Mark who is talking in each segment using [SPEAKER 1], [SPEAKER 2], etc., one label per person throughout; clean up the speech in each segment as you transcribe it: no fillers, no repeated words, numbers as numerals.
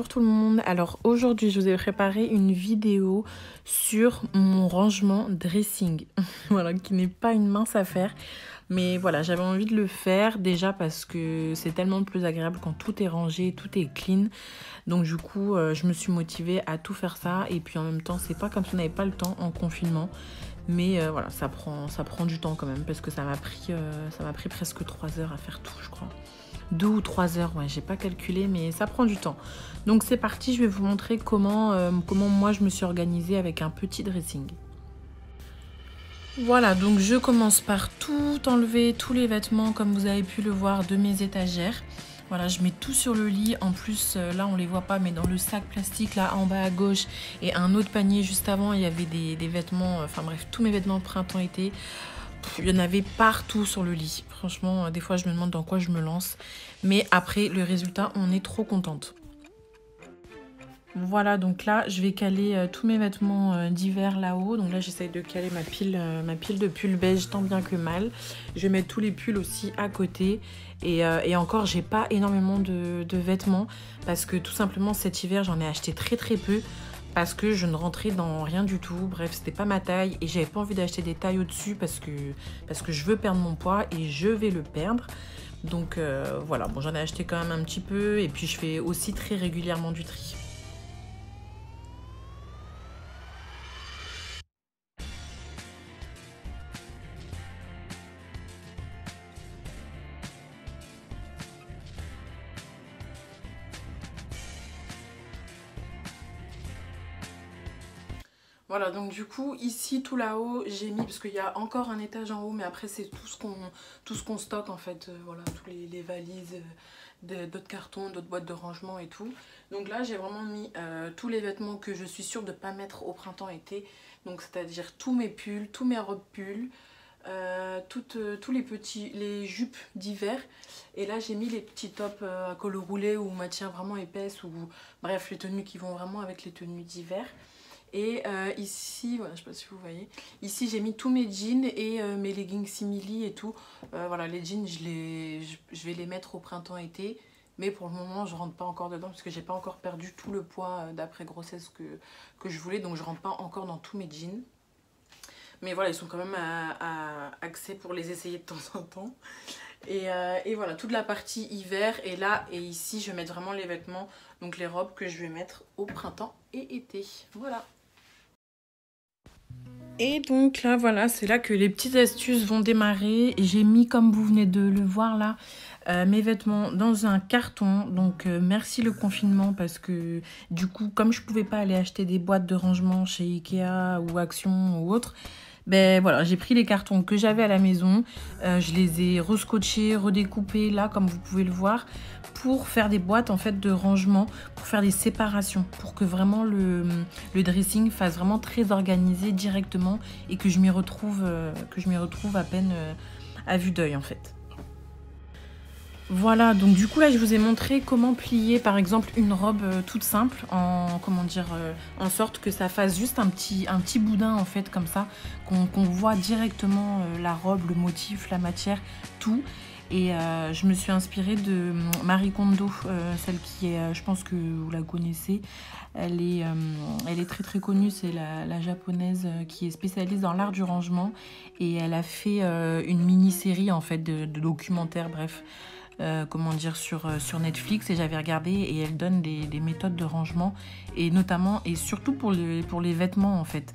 [SPEAKER 1] Bonjour tout le monde, alors aujourd'hui je vous ai préparé une vidéo sur mon rangement dressing, voilà, qui n'est pas une mince affaire, mais voilà, j'avais envie de le faire déjà parce que c'est tellement plus agréable quand tout est rangé, tout est clean, donc du coup je me suis motivée à tout faire ça, et puis en même temps c'est pas comme si on n'avait pas le temps en confinement, mais voilà, ça prend du temps quand même, parce que ça m'a pris presque 3 heures à faire tout, je crois. 2 ou 3 heures, ouais, j'ai pas calculé, mais ça prend du temps. Donc c'est parti, je vais vous montrer comment moi je me suis organisée avec un petit dressing. Voilà, donc je commence par tout enlever, tous les vêtements, comme vous avez pu le voir, de mes étagères. Voilà, je mets tout sur le lit. En plus, là, on les voit pas, mais dans le sac plastique, là, en bas à gauche, et un autre panier juste avant, il y avait des vêtements, enfin bref, tous mes vêtements printemps-été. Il y en avait partout sur le lit. Franchement, des fois, je me demande dans quoi je me lance. Mais après, le résultat, on est trop contente. Voilà, donc là, je vais caler tous mes vêtements d'hiver là-haut. Donc là, j'essaye de caler ma pile de pulls beige tant bien que mal. Je vais mettre tous les pulls aussi à côté. Et encore, j'ai pas énormément de vêtements parce que tout simplement, cet hiver, j'en ai acheté très peu. Parce que je ne rentrais dans rien du tout. Bref, c'était pas ma taille et j'avais pas envie d'acheter des tailles au-dessus parce que je veux perdre mon poids et je vais le perdre. Donc voilà, bon, j'en ai acheté quand même un petit peu et puis je fais aussi très régulièrement du tri. Voilà, donc du coup, ici, tout là-haut, j'ai mis, parce qu'il y a encore un étage en haut, mais après, c'est tout ce qu'on stocke, en fait. Voilà, tous les valises, d'autres cartons, d'autres boîtes de rangement et tout. Donc là, j'ai vraiment mis tous les vêtements que je suis sûre de ne pas mettre au printemps-été. Donc, c'est-à-dire tous mes pulls, tous mes robes pulls, tous les jupes d'hiver. Et là, j'ai mis les petits tops à col roulé ou matière vraiment épaisse, ou bref, les tenues qui vont vraiment avec les tenues d'hiver. Et ici, voilà, je sais pas si vous voyez, ici j'ai mis tous mes jeans et mes leggings simili et tout. Voilà, les jeans, je vais les mettre au printemps-été. Mais pour le moment, je rentre pas encore dedans parce que j'ai pas encore perdu tout le poids d'après grossesse que je voulais. Donc je rentre pas encore dans tous mes jeans. Mais voilà, ils sont quand même axés pour les essayer de temps en temps. Et voilà, toute la partie hiver est là. Et ici, je vais mettre vraiment les vêtements, donc les robes que je vais mettre au printemps et été. Voilà. Et donc là, voilà, c'est là que les petites astuces vont démarrer. J'ai mis, comme vous venez de le voir là, mes vêtements dans un carton. Donc merci le confinement parce que du coup, comme je pouvais pas aller acheter des boîtes de rangement chez Ikea ou Action ou autre, ben voilà, j'ai pris les cartons que j'avais à la maison, je les ai rescotchés, redécoupés là comme vous pouvez le voir, pour faire des boîtes en fait de rangement, pour faire des séparations, pour que vraiment le dressing fasse vraiment très organisé directement et que je m'y retrouve à peine à vue d'œil en fait. Voilà, donc du coup là je vous ai montré comment plier par exemple une robe toute simple en sorte que ça fasse juste un petit boudin en fait comme ça, qu'on voit directement la robe, le motif, la matière, tout. Et je me suis inspirée de Marie Kondo, celle qui est, je pense que vous la connaissez, elle est très connue, c'est la japonaise qui est spécialiste dans l'art du rangement et elle a fait une mini-série en fait de documentaires, bref. Sur Netflix, et j'avais regardé et elle donne des méthodes de rangement et notamment et surtout pour les vêtements en fait.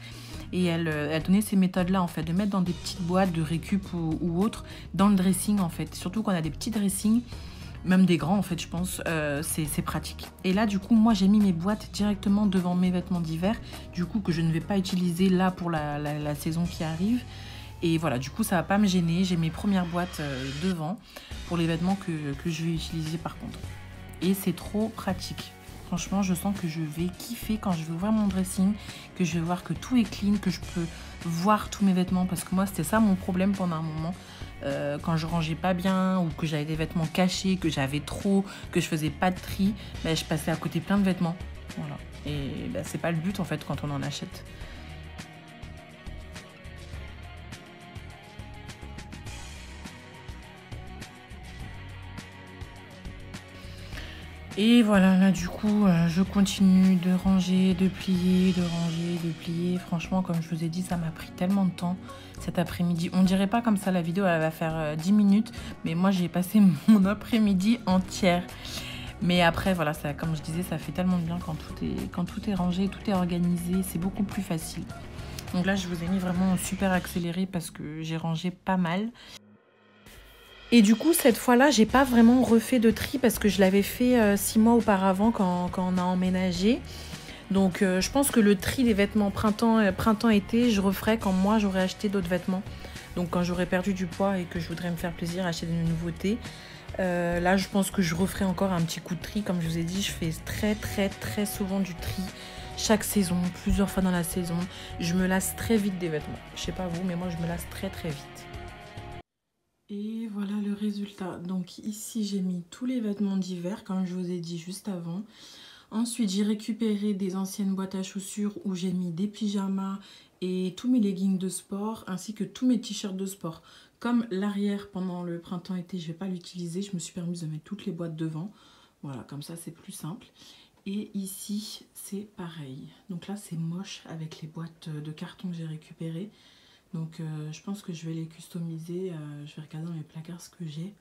[SPEAKER 1] Et elle donnait ces méthodes-là en fait, de mettre dans des petites boîtes de récup ou autres dans le dressing en fait. Surtout quand on a des petits dressings, même des grands en fait je pense, c'est pratique. Et là du coup moi j'ai mis mes boîtes directement devant mes vêtements d'hiver, du coup que je ne vais pas utiliser là pour la saison qui arrive. Et voilà, du coup, ça va pas me gêner. J'ai mes premières boîtes devant pour les vêtements que je vais utiliser par contre. Et c'est trop pratique. Franchement, je sens que je vais kiffer quand je vais ouvrir mon dressing, que je vais voir que tout est clean, que je peux voir tous mes vêtements. Parce que moi, c'était ça mon problème pendant un moment. Quand je rangeais pas bien ou que j'avais des vêtements cachés, que j'avais trop, que je faisais pas de tri, ben, je passais à côté plein de vêtements. Voilà. Et ben, c'est pas le but en fait quand on en achète. Et voilà, là du coup, je continue de ranger, de plier, de ranger, de plier. Franchement, comme je vous ai dit, ça m'a pris tellement de temps cet après-midi. On dirait pas comme ça, la vidéo, elle va faire 10 minutes. Mais moi, j'ai passé mon après-midi entière. Mais après, voilà, ça, comme je disais, ça fait tellement de bien quand tout est rangé, tout est organisé. C'est beaucoup plus facile. Donc là, je vous ai mis vraiment super accéléré parce que j'ai rangé pas mal. Et du coup, cette fois-là, j'ai pas vraiment refait de tri parce que je l'avais fait 6 mois auparavant quand on a emménagé. Donc, je pense que le tri des vêtements printemps-été, je referai quand moi j'aurai acheté d'autres vêtements. Donc, quand j'aurai perdu du poids et que je voudrais me faire plaisir, acheter des nouveautés. Là, je pense que je referai encore un petit coup de tri. Comme je vous ai dit, je fais très souvent du tri. Chaque saison, plusieurs fois dans la saison. Je me lasse très vite des vêtements. Je sais pas vous, mais moi, je me lasse très vite. Et voilà le résultat. Donc ici, j'ai mis tous les vêtements d'hiver, comme je vous ai dit juste avant. Ensuite, j'ai récupéré des anciennes boîtes à chaussures où j'ai mis des pyjamas et tous mes leggings de sport, ainsi que tous mes t-shirts de sport. Comme l'arrière pendant le printemps-été, je ne vais pas l'utiliser, je me suis permise de mettre toutes les boîtes devant. Voilà, comme ça, c'est plus simple. Et ici, c'est pareil. Donc là, c'est moche avec les boîtes de carton que j'ai récupérées. Donc je pense que je vais les customiser, je vais regarder dans mes placards ce que j'ai.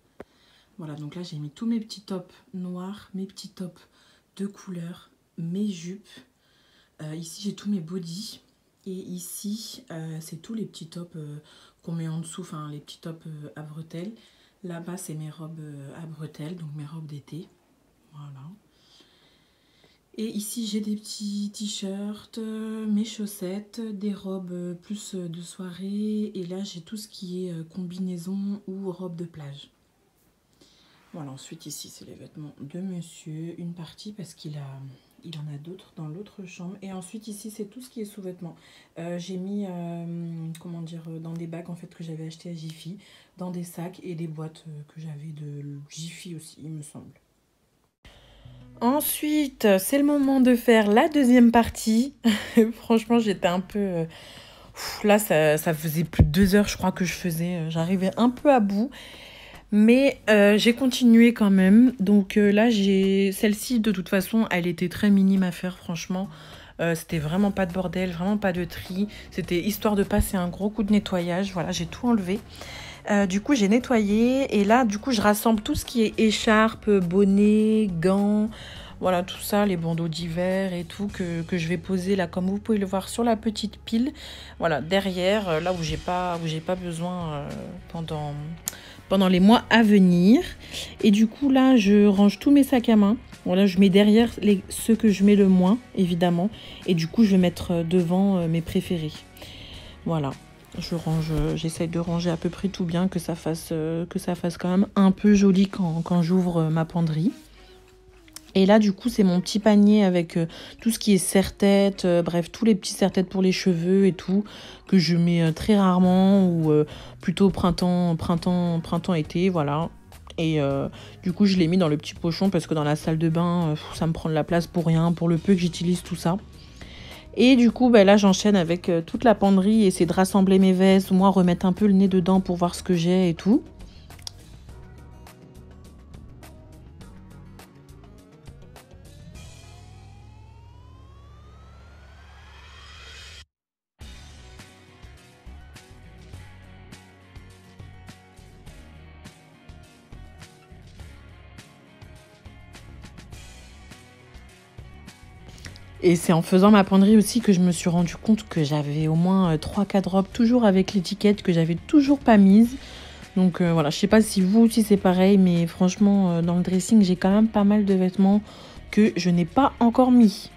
[SPEAKER 1] Voilà, donc là j'ai mis tous mes petits tops noirs, mes petits tops de couleur, mes jupes. Ici j'ai tous mes bodys. Et ici c'est tous les petits tops qu'on met en dessous, enfin les petits tops à bretelles. Là-bas c'est mes robes à bretelles, donc mes robes d'été. Voilà. Et ici, j'ai des petits t-shirts, mes chaussettes, des robes plus de soirée. Et là, j'ai tout ce qui est combinaison ou robe de plage. Voilà, ensuite ici, c'est les vêtements de monsieur. Une partie parce il en a d'autres dans l'autre chambre. Et ensuite, ici, c'est tout ce qui est sous-vêtements. J'ai mis, comment dire, dans des bacs en fait que j'avais acheté à Jiffy, dans des sacs et des boîtes que j'avais de Jiffy aussi, il me semble. Ensuite, c'est le moment de faire la deuxième partie. Franchement, j'étais un peu... là, ça faisait plus de 2 heures, je crois, que je faisais. J'arrivais un peu à bout. Mais j'ai continué quand même. Donc là, celle-ci, de toute façon, elle était très minime à faire, franchement. C'était vraiment pas de bordel, vraiment pas de tri. C'était histoire de passer un gros coup de nettoyage. Voilà, j'ai tout enlevé. Du coup, j'ai nettoyé et là, du coup, je rassemble tout ce qui est écharpe, bonnet, gants, voilà, tout ça, les bandeaux d'hiver et tout que je vais poser là, comme vous pouvez le voir, sur la petite pile. Voilà, derrière, là où j'ai pas besoin pendant les mois à venir. Et du coup, là, je range tous mes sacs à main. Voilà, je mets derrière ceux que je mets le moins, évidemment. Et du coup, je vais mettre devant mes préférés. Voilà. J'essaye de ranger à peu près tout bien, que ça fasse quand même un peu joli quand j'ouvre ma penderie. Et là, du coup, c'est mon petit panier avec tout ce qui est serre-tête, bref, tous les petits serre-têtes pour les cheveux et tout, que je mets très rarement, ou plutôt printemps-été, voilà. Et du coup, je l'ai mis dans le petit pochon parce que dans la salle de bain, ça me prend de la place pour rien, pour le peu que j'utilise tout ça. Et du coup, là, j'enchaîne avec toute la penderie, essayer de rassembler mes vestes, moi remettre un peu le nez dedans pour voir ce que j'ai et tout. Et c'est en faisant ma penderie aussi que je me suis rendu compte que j'avais au moins 3-4 robes, toujours avec l'étiquette, que j'avais toujours pas mise. Donc voilà, je sais pas si vous aussi c'est pareil, mais franchement, dans le dressing, j'ai quand même pas mal de vêtements que je n'ai pas encore mis.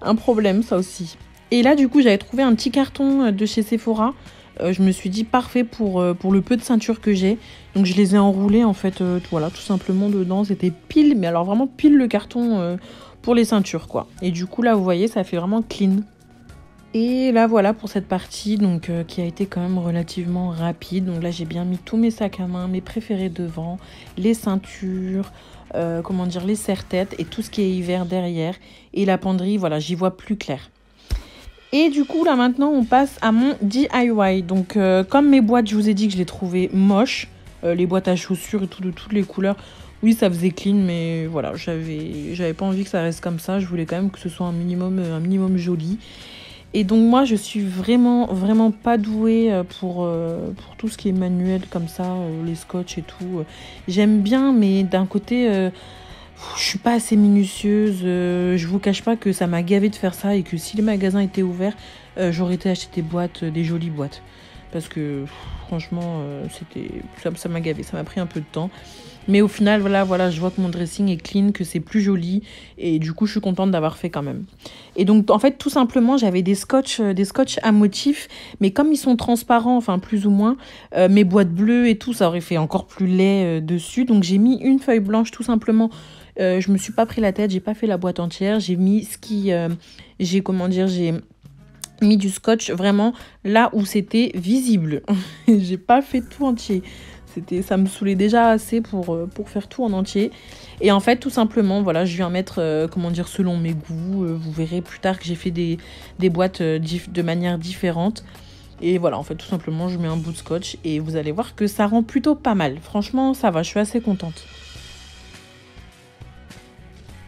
[SPEAKER 1] Un problème, ça aussi. Et là, du coup, j'avais trouvé un petit carton de chez Sephora. Je me suis dit parfait pour le peu de ceinture que j'ai. Donc je les ai enroulées en fait, voilà, tout simplement dedans. C'était pile, mais alors vraiment pile le carton pour les ceintures quoi. Et du coup là, vous voyez, ça fait vraiment clean. Et là voilà pour cette partie donc qui a été quand même relativement rapide. Donc là j'ai bien mis tous mes sacs à main, mes préférés devant, les ceintures, comment dire, les serre-têtes et tout ce qui est hiver derrière. Et la penderie, voilà, j'y vois plus clair. Et du coup là maintenant on passe à mon DIY. Donc comme mes boîtes, je vous ai dit que je les trouvais moches, les boîtes à chaussures et tout de toutes les couleurs. Oui, ça faisait clean, mais voilà, j'avais pas envie que ça reste comme ça. Je voulais quand même que ce soit un minimum joli. Et donc moi, je suis vraiment pas douée pour tout ce qui est manuel comme ça, les scotch et tout. J'aime bien, mais d'un côté, je suis pas assez minutieuse. Je vous cache pas que ça m'a gavé de faire ça et que si les magasins étaient ouverts, j'aurais été acheter des boîtes, des jolies boîtes. Parce que franchement, ça m'a gavé, ça m'a pris un peu de temps. Mais au final, voilà, je vois que mon dressing est clean, que c'est plus joli. Et du coup, je suis contente d'avoir fait quand même. Et donc, en fait, tout simplement, j'avais des scotch à motifs. Mais comme ils sont transparents, enfin plus ou moins, mes boîtes bleues et tout, ça aurait fait encore plus laid dessus. Donc, j'ai mis une feuille blanche tout simplement. Je me suis pas pris la tête, j'ai pas fait la boîte entière. J'ai mis j'ai mis du scotch vraiment là où c'était visible. J'ai pas fait tout entier. Ça me saoulait déjà assez pour faire tout en entier. Et en fait, tout simplement, voilà, je viens mettre, selon mes goûts. Vous verrez plus tard que j'ai fait des boîtes de manière différente. Et voilà, en fait, tout simplement, je mets un bout de scotch et vous allez voir que ça rend plutôt pas mal. Franchement, ça va, je suis assez contente.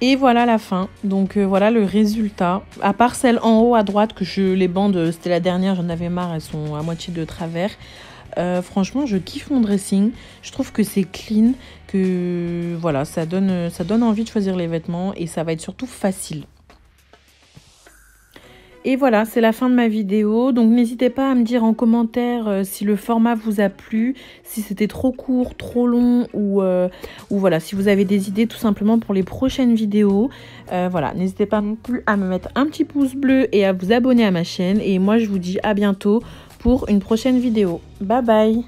[SPEAKER 1] Et voilà la fin. Donc voilà le résultat. À part celle en haut à droite, les bandes, c'était la dernière, j'en avais marre, elles sont à moitié de travers. Franchement, je kiffe mon dressing. Je trouve que c'est clean, que voilà, ça donne envie de choisir les vêtements et ça va être surtout facile. Et voilà, c'est la fin de ma vidéo. Donc n'hésitez pas à me dire en commentaire si le format vous a plu, si c'était trop court, trop long ou voilà, si vous avez des idées tout simplement pour les prochaines vidéos. Voilà, n'hésitez pas non plus à me mettre un petit pouce bleu et à vous abonner à ma chaîne. Et moi, je vous dis à bientôt pour une prochaine vidéo. Bye bye!